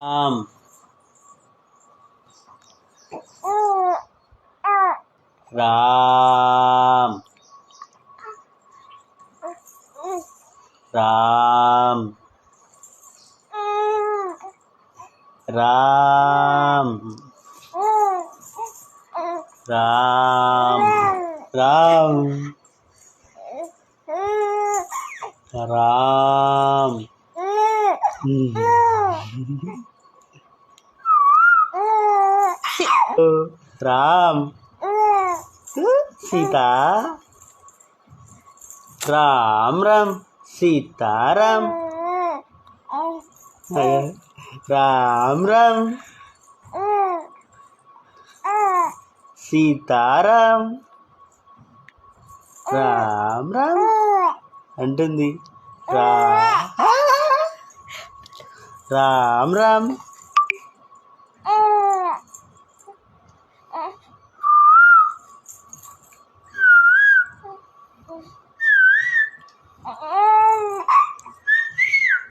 రామ్ రామ్ రామ్ రామ్ రామ్ రామ్ రామ్ రామ్ సీతా రామ్ రామ్ సీతారాం రామ్ రామ్ సీతారాం రామ్ రామ్ అంటుంది రామ్ రామ్